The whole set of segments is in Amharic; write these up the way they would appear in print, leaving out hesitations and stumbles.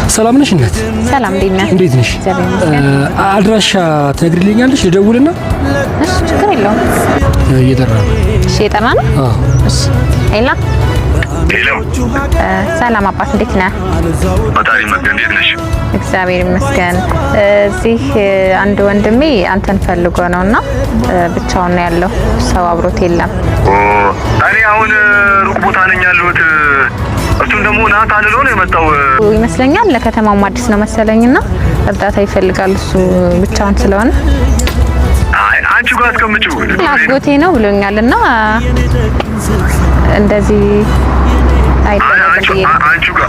ሰላም ነሽ እናት? ሰላም ዲና፣ እንዴት ነሽ? አድራሻ ትነግሪልኛለሽ? ልደውልና? እሺ፣ ችግር የለውም። እየጠራ ነው። እሺ፣ እየጠራ ነው። እሺ፣ ሄሎ፣ ሰላም አባት፣ እንዴት ነህ? ፈጣሪ ይመስገን። እንዴት ነሽ? እግዚአብሔር ይመስገን። እዚህ አንድ ወንድሜ አንተን ፈልጎ ነውና ብቻውን ነው ያለው፣ ሰው አብሮት የለም። እኔ አሁን ሩቅ ቦታ ነኝ ያለሁት። እሱን ደግሞ ናት አልለው ነው የመጣው ይመስለኛል። ለከተማው አዲስ ነው መሰለኝና እርዳታ ይፈልጋል እሱ ብቻውን ስለሆነ። አይ አንቺ ጋር አስቀምጪው አጎቴ ነው ብሎኛልና እንደዚህ አይደለም። አንቺ ጋር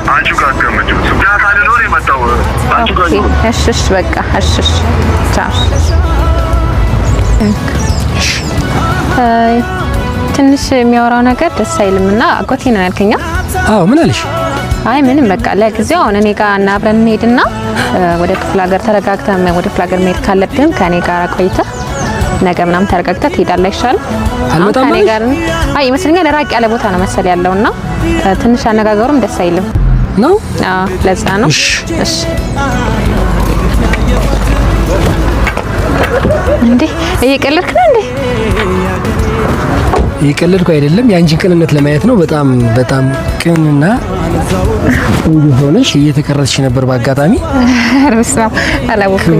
አስቀምጪው። ናት አልለው ነው የመጣው አንቺ ጋር። እሺ እሺ፣ በቃ እሺ እሺ፣ ቻው። ትንሽ የሚያወራው ነገር ደስ አይልምና አጎቴ ነው ያልከኛ? አዎ፣ ምን አለሽ? አይ ምንም፣ በቃ ለጊዜው አሁን እኔ ጋር እና አብረን እንሄድና ወደ ክፍለ ሀገር ተረጋግተን ወደ ክፍለ ሀገር መሄድ ካለብን ከኔ ጋር ቆይተህ ነገ ምናምን ተረጋግተህ ትሄዳለህ አይሻልም? አልመጣም ከኔ ጋር አይ ይመስለኛል ራቅ ያለ ቦታ ነው መሰል ያለውና ትንሽ አነጋገሩም ደስ አይልም ነው። አዎ ለዛ ነው። እሺ እሺ። እንዴ እየቀለድክ ነው እንዴ? እየቀለድኩ አይደለም፣ የአንቺን ቅንነት ለማየት ነው። በጣም በጣም ቅንና ሆነሽ እየተቀረጽሽ ነበር በአጋጣሚ። ረስማ አላወኩም።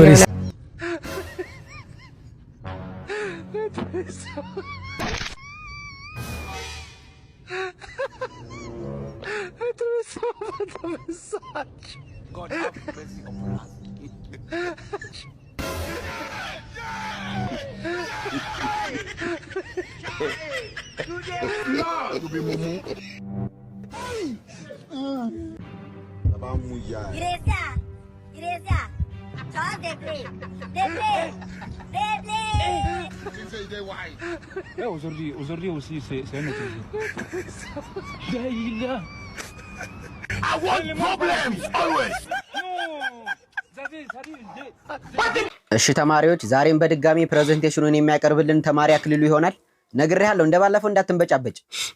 Aujourd'hui aussi, c'est un autre jour. I want problems always. እሺ ተማሪዎች ዛሬም በድጋሚ ፕሬዘንቴሽኑን የሚያቀርብልን ተማሪ አክሊሉ ይሆናል። ነግሬሃለሁ እንደባለፈው እንዳትንበጫበጭ።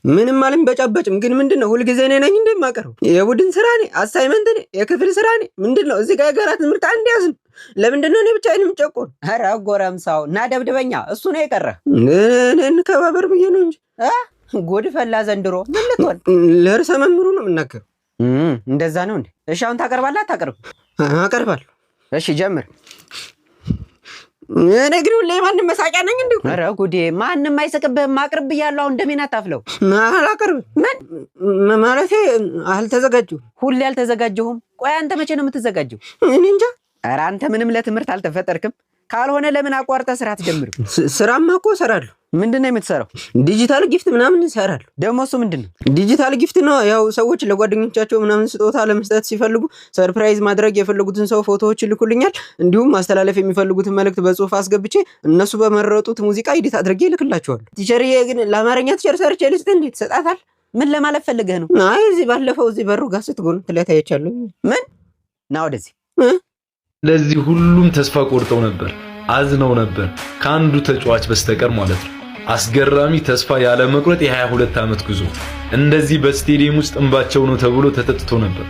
ምንም አልንበጫበጭም፣ ግን ምንድነው ሁልጊዜ እኔ ነኝ እንደማቀርበው? የቡድን ስራ ነኝ፣ አሳይመንት ነኝ፣ የክፍል ስራ ነኝ። ምንድነው እዚህ ጋር የጋራ ትምህርት አንድ ያዝም። ለምንድነው እኔ ብቻዬን የምጨቆን? ኧረ ጎረምሳው እና ደብድበኛ፣ እሱ ነው የቀረ። እኔን ከባበር ብዬ ነው እንጂ ጉድ ፈላ ዘንድሮ። ምን ልትሆን? ለርዕሰ መምህሩ ነው የምናገረው። እንደዛ ነው እንዴ? እሺ አሁን ታቀርባለህ አታቀርብ? አቀርባለሁ። እሺ ጀምር። እኔ ግን ሁሌ ማንም መሳቂያ ነኝ እንዴ? ኧረ ጉዴ፣ ማንም አይስቅብህም። አቅርብ ብያለሁ። አሁን እንደምን አታፍለው? አላቀርብም። ምን ማለቴ? አልተዘጋጀሁም። ሁሌ አልተዘጋጀሁም። ቆይ አንተ መቼ ነው የምትዘጋጀው? እኔ እንጃ። ኧረ አንተ ምንም ለትምህርት አልተፈጠርክም። ካልሆነ ለምን አቋርጠህ ስራ አትጀምርም? ስራማ እኮ እሰራለሁ። ምንድነው የምትሰራው? ዲጂታል ጊፍት ምናምን እሰራለሁ። ደግሞ እሱ ምንድነው? ዲጂታል ጊፍት ነው። ያው ሰዎች ለጓደኞቻቸው ምናምን ስጦታ ለመስጠት ሲፈልጉ ሰርፕራይዝ ማድረግ የፈለጉትን ሰው ፎቶዎች ይልኩልኛል። እንዲሁም ማስተላለፍ የሚፈልጉትን መልእክት በጽሁፍ አስገብቼ እነሱ በመረጡት ሙዚቃ ኤዲት አድርጌ ይልክላቸዋለሁ። ቲቸርዬ ግን ለአማርኛ ቲቸር ሰርቼ ልስጥ እንዴ? ትሰጣታል? ምን ለማለት ፈልገህ ነው? አይ እዚህ ባለፈው እዚህ በሩ ጋር ስትጎን ትለታየቻለሁ። ምን ና ወደዚህ። ለዚህ ሁሉም ተስፋ ቆርጠው ነበር፣ አዝነው ነበር፣ ከአንዱ ተጫዋች በስተቀር ማለት ነው። አስገራሚ ተስፋ ያለ መቁረጥ የ22 ዓመት ጉዞ እንደዚህ በስቴዲየም ውስጥ እንባቸው ነው ተብሎ ተጠጥቶ ነበር።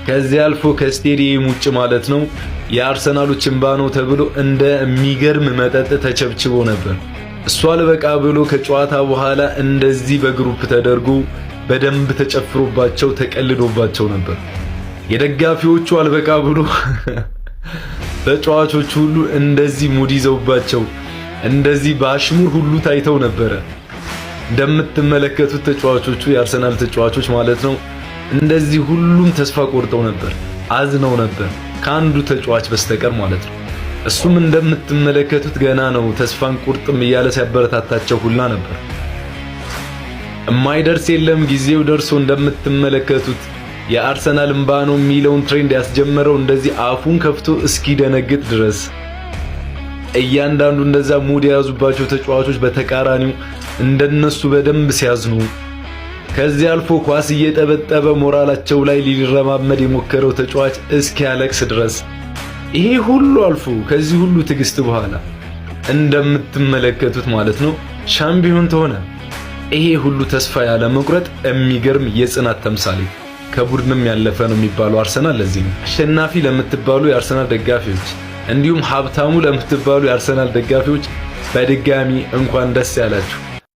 ከዚህ አልፎ ከስቴዲየም ውጭ ማለት ነው የአርሰናሎች እንባ ነው ተብሎ እንደ የሚገርም መጠጥ ተቸብችቦ ነበር። እሷ አልበቃ ብሎ ከጨዋታ በኋላ እንደዚህ በግሩፕ ተደርጎ በደንብ ተጨፍሮባቸው ተቀልዶባቸው ነበር። የደጋፊዎቹ አልበቃ ብሎ ተጫዋቾቹ ሁሉ እንደዚህ ሙድ ይዘውባቸው እንደዚህ በአሽሙር ሁሉ ታይተው ነበር። እንደምትመለከቱት ተጫዋቾቹ የአርሰናል ተጫዋቾች ማለት ነው እንደዚህ ሁሉም ተስፋ ቆርጠው ነበር፣ አዝነው ነበር ከአንዱ ተጫዋች በስተቀር ማለት ነው። እሱም እንደምትመለከቱት ገና ነው ተስፋን ቁርጥም እያለ ሲያበረታታቸው ሁላ ነበር። የማይደርስ የለም ጊዜው ደርሶ እንደምትመለከቱት የአርሰናል እንባ ነው የሚለውን ትሬንድ ያስጀመረው እንደዚህ አፉን ከፍቶ እስኪደነግጥ ድረስ እያንዳንዱ እንደዛ ሙድ የያዙባቸው ተጫዋቾች በተቃራኒው እንደነሱ በደንብ ሲያዝኑ ከዚህ አልፎ ኳስ እየጠበጠበ ሞራላቸው ላይ ሊረማመድ የሞከረው ተጫዋች እስኪያለቅስ ድረስ ይሄ ሁሉ አልፎ ከዚህ ሁሉ ትግስት በኋላ እንደምትመለከቱት ማለት ነው ሻምፒዮን ተሆነ። ይሄ ሁሉ ተስፋ ያለ መቁረጥ የሚገርም የጽናት ተምሳሌ ከቡድንም ያለፈ ነው የሚባለው አርሰናል ለዚህ ነው። አሸናፊ ለምትባሉ የአርሰናል ደጋፊዎች እንዲሁም ሀብታሙ ለምትባሉ የአርሰናል ደጋፊዎች በድጋሚ እንኳን ደስ ያላችሁ።